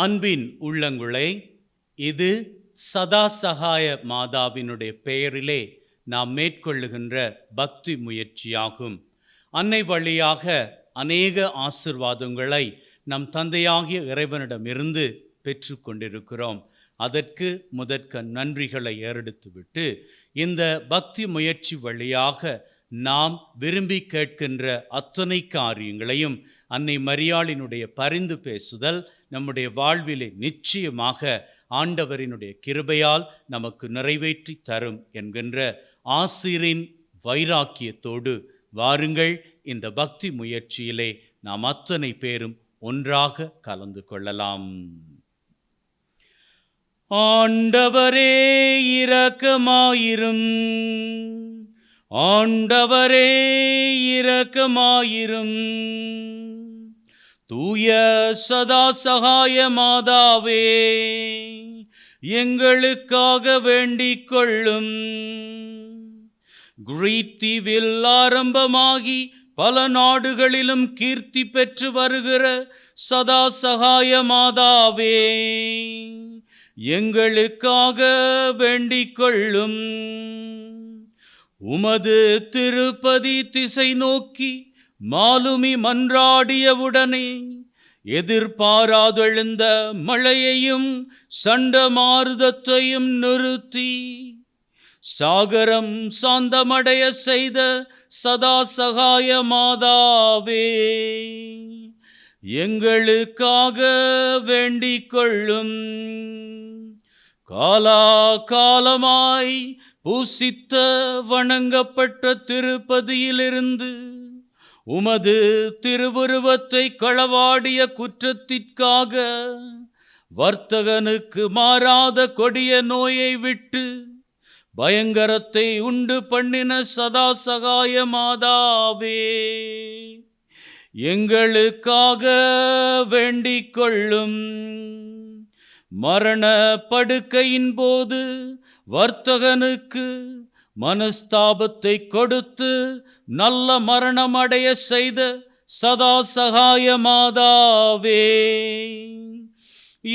அன்பின் உள்ளங்களே, இது சதா சகாய மாதாவினுடைய பெயரிலே நாம் மேற்கொள்ளுகின்ற பக்தி முயற்சியாகும். அன்னை வழியாக அநேக ஆசீர்வாதங்களை நம் தந்தையாகிய இறைவனிடமிருந்து பெற்று கொண்டிருக்கிறோம். அதற்கு முதற்க நன்றிகளை ஏறெடுத்துவிட்டு, இந்த பக்தி முயற்சி வழியாக நாம் விரும்பி கேட்கின்ற அத்தனை காரியங்களையும் அன்னை மரியாளினுடைய பரிந்து பேசுதல் நம்முடைய வாழ்விலே நிச்சயமாக ஆண்டவரினுடைய கிருபையால் நமக்கு நிறைவேற்றி தரும் என்கின்ற ஆசிரின் வைராக்கியத்தோடு வாருங்கள், இந்த பக்தி முயற்சியிலே நாம் அத்தனை பேரும் ஒன்றாக கலந்து கொள்ளலாம். ஆண்டவரே இரக்கமாயிரும், ஆண்டவரே இரக்கமாயிரும். தூய சதா சகாய மாதாவே, எங்களுக்காக வேண்டிக் கொள்ளும். கிரீட் தீவில் ஆரம்பமாகி பல நாடுகளிலும் கீர்த்தி பெற்று வருகிற சதா சகாய மாதாவே, எங்களுக்காக வேண்டிக் கொள்ளும். உமது திருப்பதி திசை நோக்கி மாலுமி மன்றாடியவுடனே எதிர்பாராதெழுந்த மழையையும் சண்டமாருதத்தையும் நிறுத்தி சாகரம் சாந்தமடைய செய்த சதா சகாய மாதாவே, எங்களுக்காக வேண்டிக் கொள்ளும். காலாகாலமாய் பூசித்த வணங்கப்பட்ட திருப்பதியிலிருந்து உமது திருவுருவத்தை களவாடிய குற்றத்திற்காக வர்த்தகனுக்கு மாறாத கொடிய நோயை விட்டு பயங்கரத்தை உண்டு பண்ணின சதா சகாய மாதாவே, எங்களுக்காக வேண்டிக் கொள்ளும். மரண படுக்கையின் போது வர்த்தகனுக்கு மனஸ்தாபத்தை கொடுத்து நல்ல மரணம் அடைய செய்த சதா சகாய மாதாவே,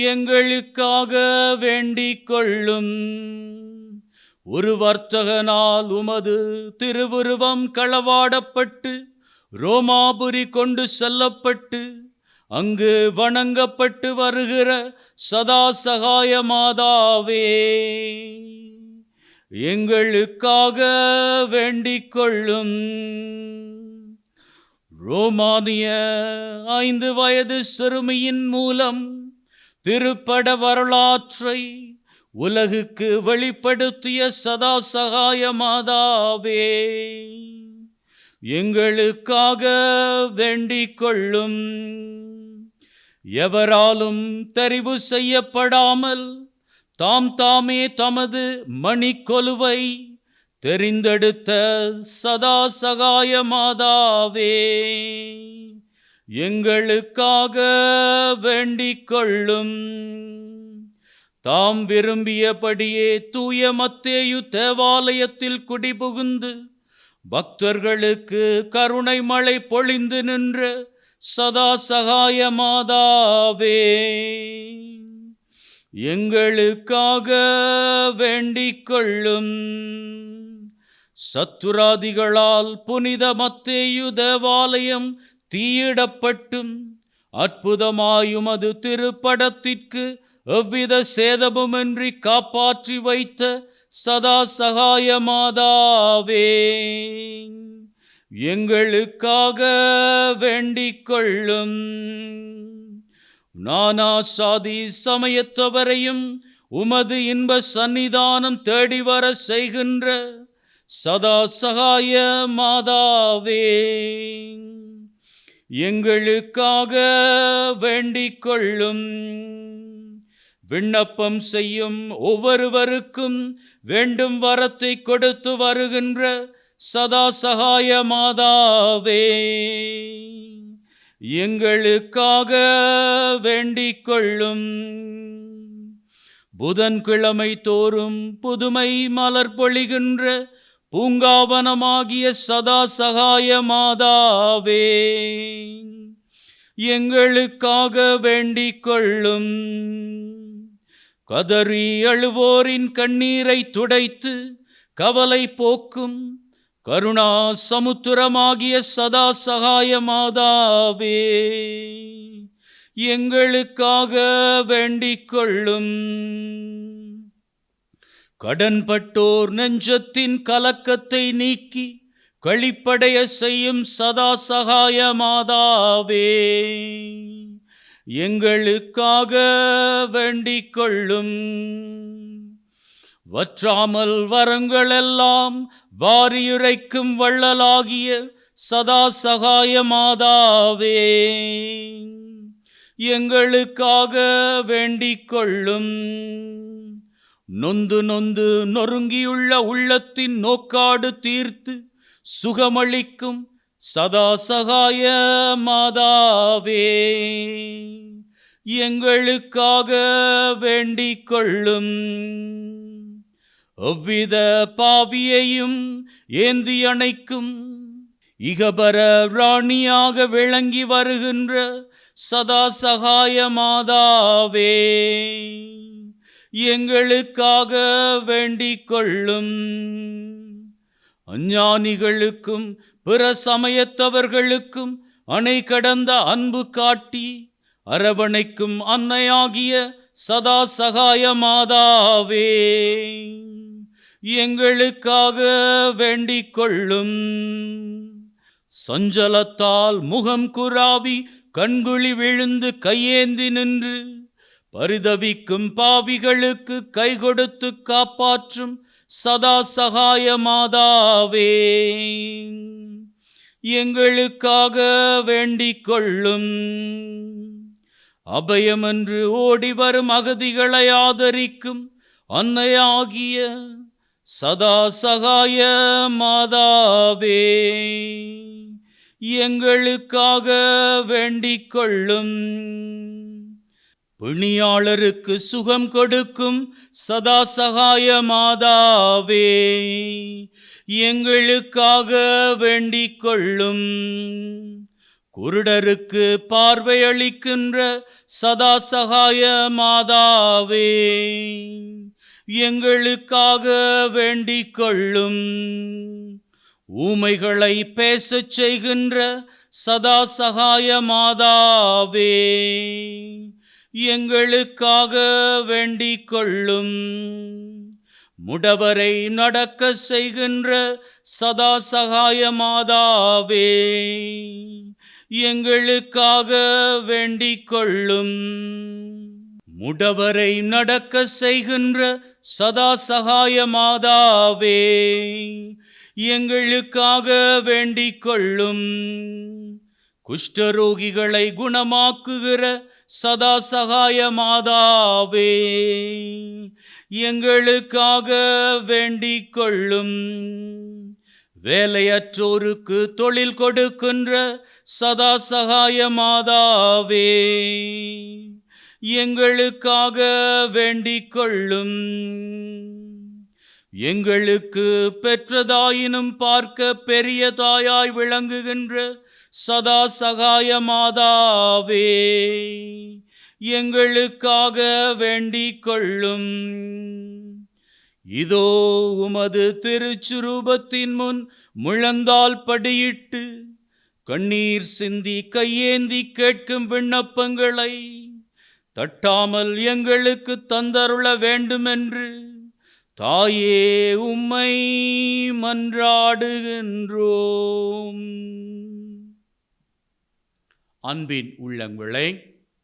எங்களுக்காக வேண்டிக் கொள்ளும். ஒரு வர்த்தகனால் உமது திருவுருவம் களவாடப்பட்டு ரோமாபுரி கொண்டு செல்லப்பட்டு அங்கு வணங்கப்பட்டு வருகிற சதா சகாய மாதாவே, எங்களுக்காக வேண்டிக் கொள்ளும். ரோமானிய 5 வயது சிறுமியின் மூலம் திருப்பட வரலாற்றை உலகுக்கு வெளிப்படுத்திய சதா சகாய மாதாவே, எங்களுக்காக வேண்டிக் கொள்ளும். எவராலும் தெரிவு செய்யப்படாமல் தாமே தமது மணிக்கொலுவை தெரிந்தெடுத்த சதா சகாய மாதாவே, எங்களுக்காக வேண்டிக் கொள்ளும். தாம் விரும்பியபடியே தூய மத்தேயு தேவாலயத்தில் குடிபுகுந்து பக்தர்களுக்கு கருணை மழை பொழிந்து நின்ற சதா சகாய மாதாவே, எங்களுக்காக வேண்டிக் கொள்ளும். சத்துராதிகளால் புனித மத்தேயு தேவாலயம் தீயிடப்பட்டும் அற்புதமாயுமது திருப்படத்திற்கு எவ்வித சேதமுமின்றி காப்பாற்றி வைத்த சதா சகாய மாதாவே, எங்களுக்காக வேண்டிக் கொள்ளும். நானா சாதி சமயத்தவரையும் உமது இன்ப சந்நிதானம் தேடி வர செய்கின்ற சதா சகாய மாதாவே, எங்களுக்காக வேண்டிக் கொள்ளும். விண்ணப்பம் செய்யும் ஒவ்வொருவருக்கும் வேண்டும் வரத்தை கொடுத்து வருகின்ற சதா சகாய மாதாவே, எங்களுக்காக வேண்டிக் கொள்ளும். புதன்கிழமை தோறும் புதுமை மலர் பொழிகின்ற பூங்காவனமாகிய சதா சகாய மாதாவே, எங்களுக்காக வேண்டிக் கொள்ளும். கதறி அழுவோரின் கண்ணீரை துடைத்து கவலை போக்கும் கருணா சமுத்திரமாகிய சதா சகாய மாதாவே, எங்களுக்காக வேண்டிக் கொள்ளும். கடன்பட்டோர் நெஞ்சத்தின் கலக்கத்தை நீக்கி களிப்படைய செய்யும் சதா சகாய மாதாவே, எங்களுக்காக வேண்டிக் கொள்ளும். வற்றாமல் வரங்களெல்லாம் வாரியுரைக்கும் வள்ளலாகிய சதா சகாய மாதாவே, எங்களுக்காக வேண்டிக் கொள்ளும். நொந்து நொந்து நொறுங்கியுள்ள உள்ளத்தின் நோக்காடு தீர்த்து சுகமளிக்கும் சதா சகாய மாதாவே, எங்களுக்காக வேண்டிக் கொள்ளும். எவ்வித பாவியையும் ஏந்தி அணைக்கும் இகபர ராணியாக விளங்கி வருகின்ற சதா சகாய மாதாவே, எங்களுக்காக வேண்டிக் கொள்ளும். அஞ்ஞானிகளுக்கும் பிற சமயத்தவர்களுக்கும் அணை கடந்த அன்பு காட்டி அரவணைக்கும் அன்னையாகிய சதா சகாய மாதாவே, எங்களுக்காக வேண்டிக் கொள்ளும். சஞ்சலத்தால் முகம் குராவி கண்குழி விழுந்து கையேந்தி நின்று பரிதவிக்கும் பாவிகளுக்கு கை கொடுத்து காப்பாற்றும் சதா சகாய மாதாவே, எங்களுக்காக வேண்டிக் கொள்ளும். அபயமென்று ஓடி வரும் அகதிகளை ஆதரிக்கும் அன்னையாகிய சதா சகாய மாதாவே, எங்களுக்காக வேண்டிக் கொள்ளும். பிணியாளருக்கு சுகம் கொடுக்கும் சதா சகாய மாதாவே, எங்களுக்காக வேண்டிக் கொள்ளும். குருடருக்கு பார்வையளிக்கின்ற சதா சகாய மாதாவே, எங்களுக்காக வேண்டிக் கொள்ளும். ஊமைகளை பேசச் செய்கின்ற சதா சகாய மாதாவே, எங்களுக்காக வேண்டிக் கொள்ளும். முடவரை நடக்க செய்கின்ற சதா சகாய மாதாவே, எங்களுக்காக வேண்டிக் கொள்ளும். முடவரை நடக்க செய்கின்ற சதா சகாய மாதாவே, எங்களுக்காக வேண்டிக் கொள்ளும். குஷ்டரோகிகளை குணமாக்குகிற சதா சகாய மாதாவே, எங்களுக்காக வேண்டிக் கொள்ளும். வேலையற்றோருக்கு தொழில் கொடுக்கின்ற சதா சகாய மாதாவே, எங்களுக்காக வேண்டிக் கொள்ளும். எங்களுக்கு பெற்றதாயினும் பார்க்க பெரிய தாயாய் விளங்குகின்ற சதா சகாய மாதாவே, எங்களுக்காக வேண்டிக் கொள்ளும். இதோ உமது திருச்சுரூபத்தின் முன் முழந்தால் படியிட்டு கண்ணீர் சிந்தி கையேந்தி கேட்கும் விண்ணப்பங்களை தட்டாமல் எங்களுக்கு தந்தருள வேண்டுமென்று தாயே உம்மை மன்றாடுகின்றோம். அன்பின் உள்ளங்களே,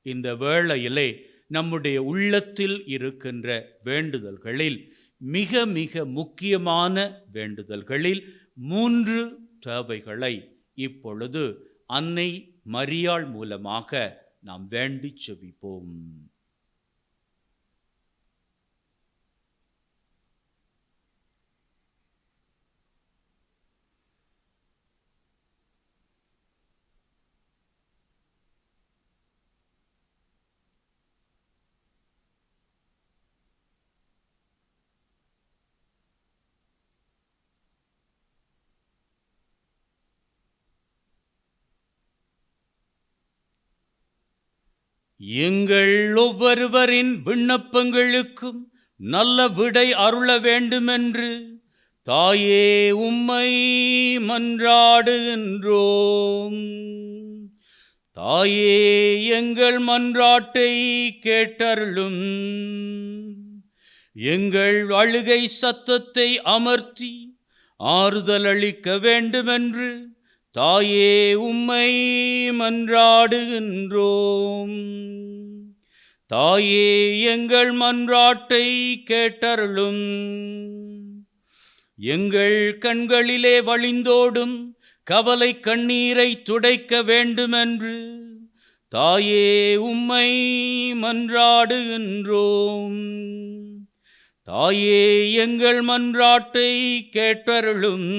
இந்த வேளையிலே நம்முடைய உள்ளத்தில் இருக்கின்ற வேண்டுதல்களில் மிக மிக முக்கியமான வேண்டுதல்களில் 3 தேவைகளை இப்பொழுது அன்னை மரியாள் மூலமாக நாம் வேண்டி செபிப்போம். எங்கள் ஒவ்வொருவரின் விண்ணப்பங்களுக்கும் நல்ல விடை அருள வேண்டுமென்று தாயே உம்மை மன்றாடுகின்றோம். தாயே எங்கள் மன்றாட்டை கேட்டருளும். எங்கள் அழுகை சத்தத்தை அமர்த்தி ஆறுதல் அளிக்க வேண்டுமென்று தாயே உம்மை மன்றாடுகின்றோம். தாயே எங்கள் மன்றாட்டை கேட்டருளும். எங்கள் கண்களிலே வழிந்தோடும் கவலை கண்ணீரை துடைக்க வேண்டுமென்று தாயே உம்மை மன்றாடுகின்றோம். தாயே எங்கள் மன்றாட்டை கேட்டருளும்.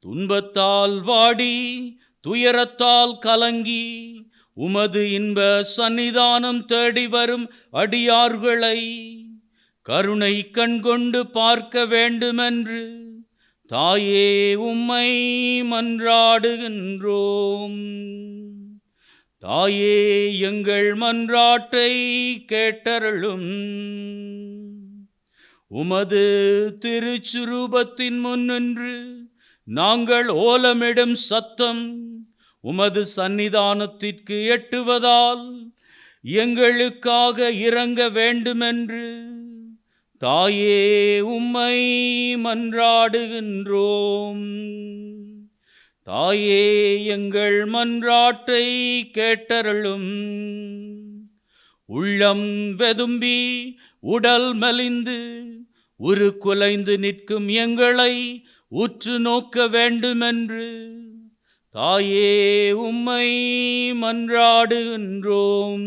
துன்பத்தால் வாடி துயரத்தால் கலங்கி உமது இன்ப சன்னிதானம் தேடி வரும் அடியார்களை கருணை கண்கொண்டு பார்க்க வேண்டுமென்று தாயே உம்மை மன்றாடுகின்றோம். தாயே எங்கள் மன்றாட்டை கேட்டருளும். உமது திருச்சுரூபத்தின் முன்னின்று நாங்கள் ஓலமிடும் சத்தம் உமது சன்னிதானத்திற்கு எட்டுவதால் எங்களுக்காக இரங்க வேண்டுமென்று தாயே உம்மை மன்றாடுகின்றோம். தாயே எங்கள் மன்றாட்டை கேட்டருளும். உள்ளம் வெதும்பி உடல் மெலிந்து குலைந்து நிற்கும் எங்களை உற்று நோக்க வேண்டுமென்று தாயே உம்மை மன்றாடுகின்றோம்.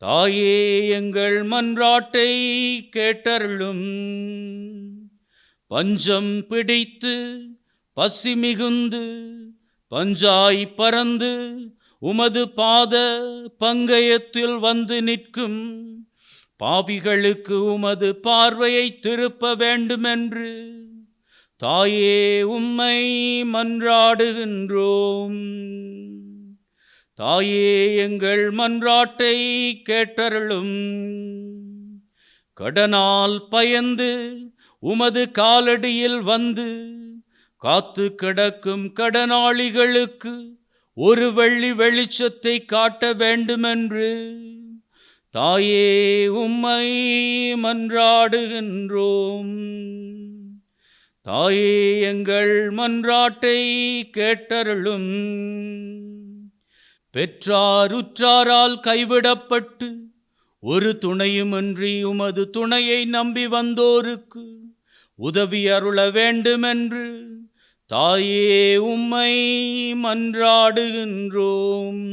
தாயே எங்கள் மன்றாட்டை கேட்டருளும். பஞ்சம் பிடித்து பசி மிகுந்து பஞ்சாய் பறந்து உமது பாத பங்கயத்தில் வந்து நிற்கும் பாவிகளுக்கு உமது பார்வையை திருப்ப வேண்டுமென்று தாயே உம்மை மன்றாடுகின்றோம். தாயே எங்கள் மன்றாட்டை கேட்டருளும். கடனால் பயந்து உமது காலடியில் வந்து காத்து கிடக்கும் கடனாளிகளுக்கு ஒரு வெள்ளி வெளிச்சத்தை காட்ட வேண்டுமென்று தாயே உம்மை மன்றாடுகின்றோம். தாயே எங்கள் மன்றாட்டை கேட்டருளும். பெற்றார் உற்றாரால் கைவிடப்பட்டு ஒரு துணையுமின்றி உமது துணையை நம்பி வந்தோருக்கு உதவி அருள வேண்டுமென்று தாயே உம்மை மன்றாடுகின்றோம்.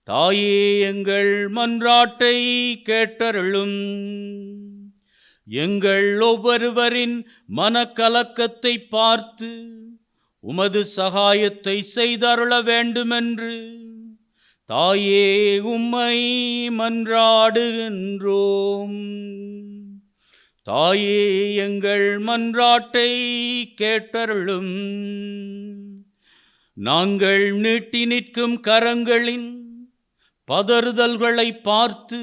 தாயே எங்கள் மன்றாட்டை கேட்டருளும். எங்கள் ஒவ்வொருவரின் மனக்கலக்கத்தை பார்த்து உமது சகாயத்தை செய்தருள வேண்டுமென்று தாயே உம்மை மன்றாடுகின்றோம். தாயே எங்கள் மன்றாட்டை கேட்டருளும். நாங்கள் நீட்டி நிற்கும் கரங்களின் பதறுதல்களை பார்த்து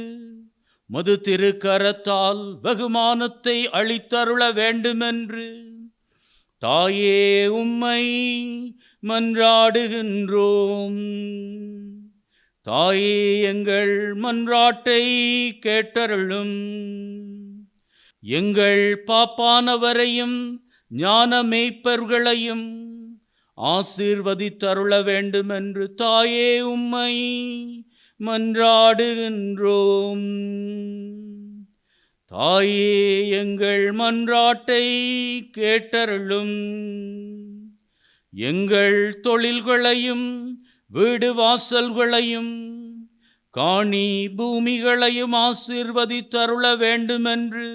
மது திருக்கரத்தால் வெகுமானத்தை அளித்தருள வேண்டுமென்று தாயே உம்மை மன்றாடுகின்றோம். தாயே எங்கள் மன்றாட்டை கேட்டருளும். எங்கள் பாப்பானவரையும் ஞான மேய்ப்பர்களையும் ஆசீர்வதித்தருள வேண்டுமென்று தாயே உம்மை மன்றாடுகின்றோம். தாயே எங்கள் மன்றாட்டை கேட்டருளும். எங்கள் தொழில்களையும் வீடு வாசல்களையும் காணி பூமிகளையும் ஆசீர்வதித்தருள வேண்டுமென்று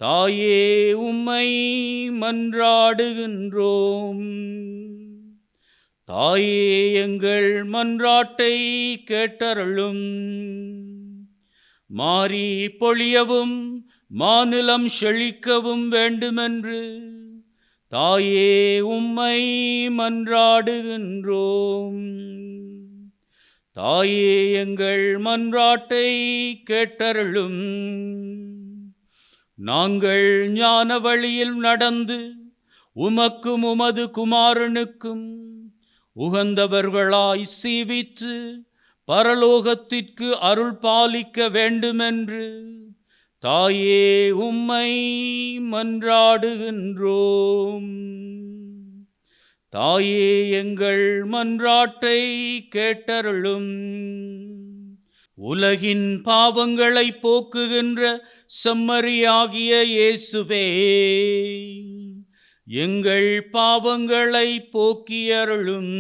தாயே உம்மை மன்றாடுகின்றோம். தாயே எங்கள் மன்றாட்டை கேட்டருளும். மாரி பொழியவும் மாநிலம் செழிக்கவும் வேண்டுமென்று தாயே உம்மை மன்றாடுகின்றோம். தாயே எங்கள் மன்றாட்டை கேட்டருளும். நாங்கள் ஞான வழியில் நடந்து உமக்கும் உமது குமாரனுக்கும் உகந்தவர்களாய் சீவித்து பரலோகத்திற்கு அருள் பாலிக்க வேண்டுமென்று தாயே உம்மை மன்றாடுகின்றோம். தாயே எங்கள் மன்றாட்டை கேட்டருளும். உலகின் பாவங்களை போக்குகின்ற செம்மறியாகிய இயேசுவே, எங்கள் பாவங்களை போக்கியருளும்.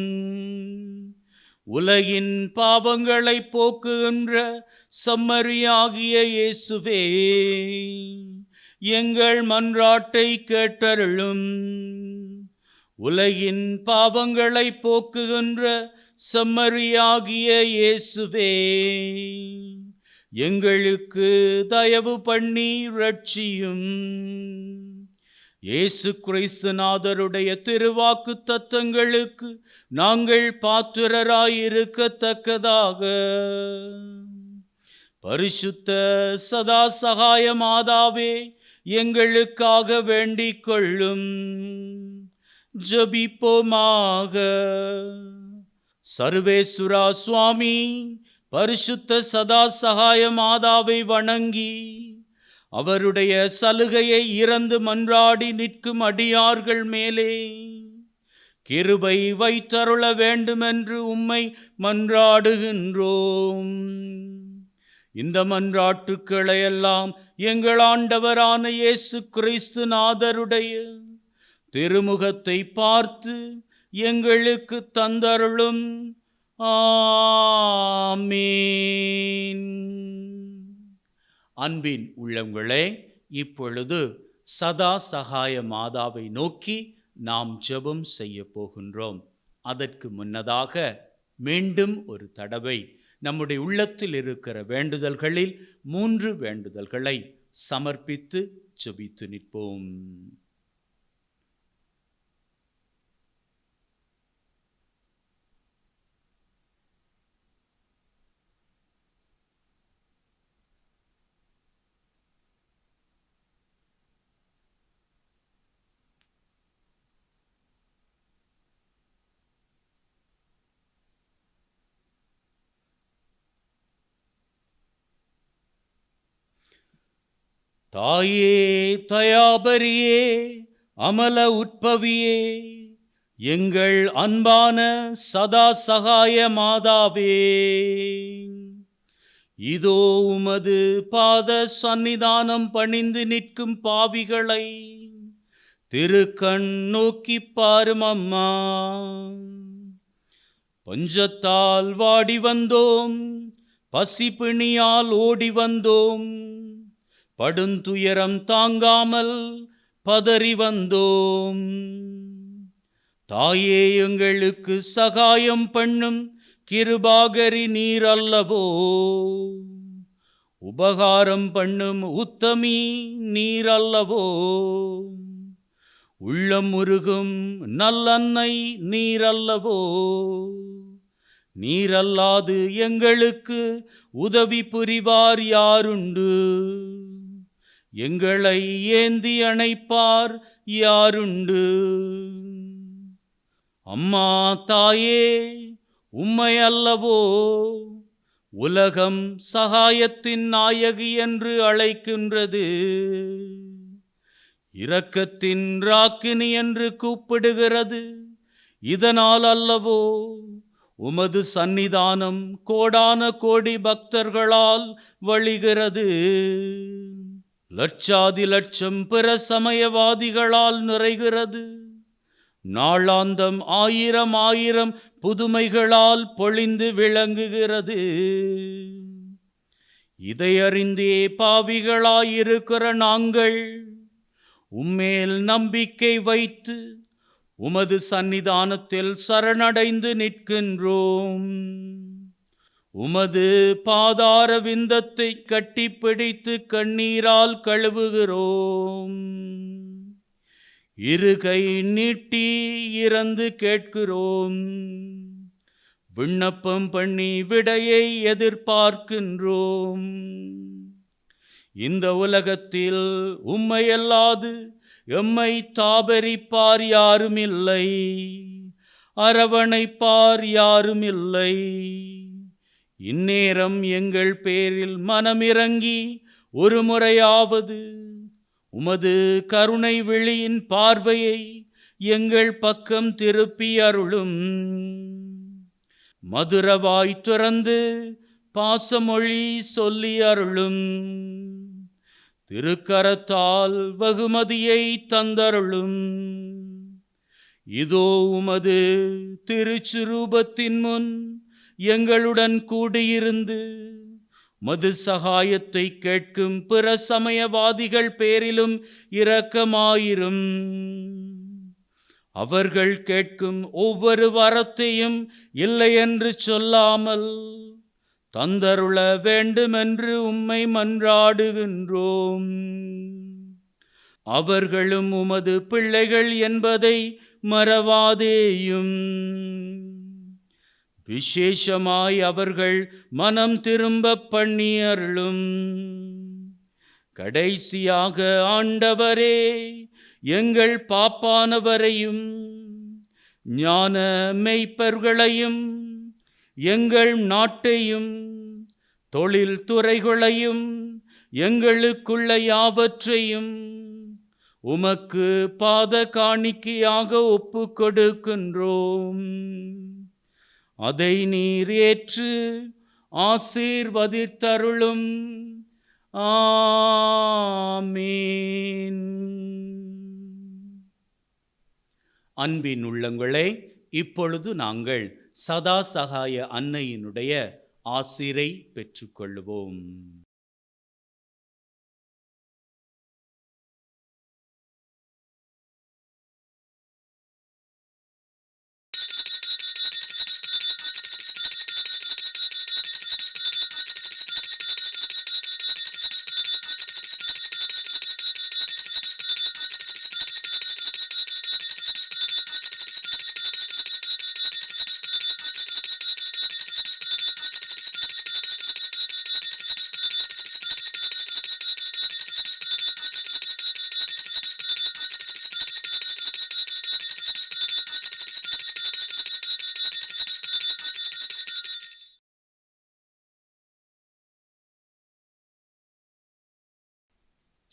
உலகின் பாவங்களை போக்குகின்ற செம்மறியாகிய இயேசுவே, எங்கள் மன்றாட்டை கேட்டருளும். உலகின் பாவங்களை போக்குகின்ற செம்மறியாகிய இயேசுவே, எங்களுக்கு தயவு பண்ணி ரட்சியும். இயேசு கிறிஸ்துநாதருடைய திருவாக்கு தத்தங்களுக்கு நாங்கள் பாத்திரராயிருக்கத்தக்கதாக பரிசுத்த சதா சகாய மாதாவே எங்களுக்காக வேண்டிக் கொள்ளும். ஜெபிப்போமாக. சர்வேசுரா சுவாமி பரிசுத்த சதா சகாய மாதாவை வணங்கி அவருடைய சலுகையை இறந்து மன்றாடி நிற்கும் அடியார்கள் மேலே கிருபை வைத்தருள வேண்டுமென்று உம்மை மன்றாடுகின்றோம். இந்த மன்றாட்டுக்களை எல்லாம் எங்கள் ஆண்டவரான இயேசு கிறிஸ்து நாதருடைய திருமுகத்தை பார்த்து எங்களுக்கு தந்தருளும். ஆமீன். அன்பின் உள்ளங்களே, இப்பொழுது சதா சகாய மாதாவை நோக்கி நாம் ஜெபம் செய்ய போகின்றோம். அதற்கு முன்னதாக மீண்டும் ஒரு தடவை நம்முடைய உள்ளத்தில் இருக்கிற வேண்டுதல்களில் 3 வேண்டுதல்களை சமர்ப்பித்து ஜெபித்து நிற்போம். தாயே தயாபரியே அமல உட்பவியே, எங்கள் அன்பான சதா சகாய மாதாவே, இதோ உமது பாத சந்நிதானம் பணிந்து நிற்கும் பாவிகளை திருக்கண் நோக்கி பாரும் அம்மா. பஞ்சத்தால் வாடி வந்தோம், பசிப்பிணியால் ஓடி வந்தோம், படுந்துயரம் தாங்காமல் பதறி வந்தோம். தாயே எங்களுக்கு சகாயம் பண்ணும் கிருபாகரி நீர் அல்லவோ, உபகாரம் பண்ணும் உத்தமி நீர் அல்லவோ, உள்ளம் உருகும் நல்லன்னை நீர் அல்லவோ. நீரல்லாது எங்களுக்கு உதவி புரிவார் யாருண்டு? எங்களை ஏந்தி அணைப்பார் யாருண்டு? அம்மா தாயே, உம்மை அல்லவோ உலகம் சகாயத்தின் நாயகி என்று அழைக்கின்றது, இரக்கத்தின் ராக்கினி என்று கூப்பிடுகிறது. இதனால் அல்லவோ உமது சந்நிதானம் கோடான கோடி பக்தர்களால் வழிகிறது, லட்சாதி லட்சம் பிற சமயவாதிகளால் நிறைகிறது, நாளாந்தம் ஆயிரம் ஆயிரம் புதுமைகளால் பொழிந்து விளங்குகிறது. இதை அறிந்தே பாவிகளாயிருக்கிற நாங்கள் உம்மேல் நம்பிக்கை வைத்து உமது சந்நிதானத்தில் சரணடைந்து நிற்கின்றோம். உமது பாதார விந்தத்தை கட்டிப்பிடித்து கண்ணீரால் கழுவுகிறோம். இருகை நீட்டி இறந்து கேட்கிறோம். விண்ணப்பம் பண்ணி விடையை எதிர்பார்க்கின்றோம். இந்த உலகத்தில் உம்மையல்லாது எம்மை தாபரிப்பார் யாருமில்லை, அரவணைப்பார் யாருமில்லை. இந்நேரம் எங்கள் பேரில் மனமிறங்கி ஒரு முறையாவது உமது கருணை விழியின் பார்வையை எங்கள் பக்கம் திருப்பி அருளும். மதுரவாய் துறந்து பாசமொழி சொல்லி அருளும். திருக்கரத்தால் வகுமதியை தந்தருளும். இதோ உமது திருச்சுரூபத்தின் முன் எங்களுடன் கூடியிருந்து மது சகாயத்தை கேட்கும் பிற சமயவாதிகள் பேரிலும் இரக்கமாயிரும். அவர்கள் கேட்கும் ஒவ்வொரு வரத்தையும் இல்லை என்று சொல்லாமல் தந்தருள வேண்டுமென்று உம்மை மன்றாடுகின்றோம். அவர்களும் உமது பிள்ளைகள் என்பதை மறவாதேயும். விசேஷமாய் அவர்கள் மனம் திரும்ப பண்ணி அருளும். கடைசியாக ஆண்டவரே, எங்கள் பாப்பானவரையும் ஞான மெய்ப்பர்களையும் எங்கள் நாட்டையும் தொழில் துறைகளையும் எங்களுக்குள்ள யாவற்றையும் உமக்கு பாத காணிக்கையாக ஒப்பு கொடுக்கின்றோம். அதை நீர் ஏற்று ஆசீர்வதித்தருளும். ஆமீன். அன்பின் உள்ளங்களே, இப்பொழுது நாங்கள் சதா சகாய அன்னையினுடைய ஆசீரை பெற்றுக்கொள்வோம்.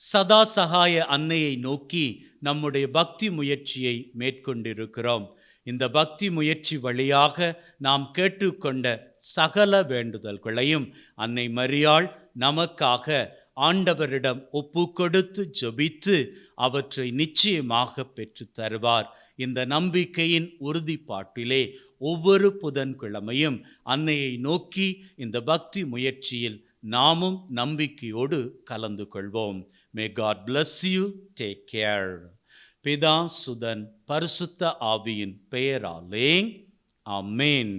சதா சகாய அன்னையை நோக்கி நம்முடைய பக்தி முயற்சியை மேற்கொண்டிருக்கிறோம். இந்த பக்தி முயற்சி வழியாக நாம் கேட்டுக்கொண்ட சகல வேண்டுதல்களையும் அன்னை மரியாள் நமக்காக ஆண்டவரிடம் ஒப்பு கொடுத்து ஜெபித்து அவற்றை நிச்சயமாக பெற்று தருவார். இந்த நம்பிக்கையின் உறுதிப்பாட்டிலே ஒவ்வொரு புதன்கிழமையும் அன்னையை நோக்கி இந்த பக்தி முயற்சியில் நாமும் நம்பிக்கையோடு கலந்து கொள்வோம். May God bless you. Take care. பிதா சுதன் பரிசுத்த ஆவியின் பெயராலே ஆமென்.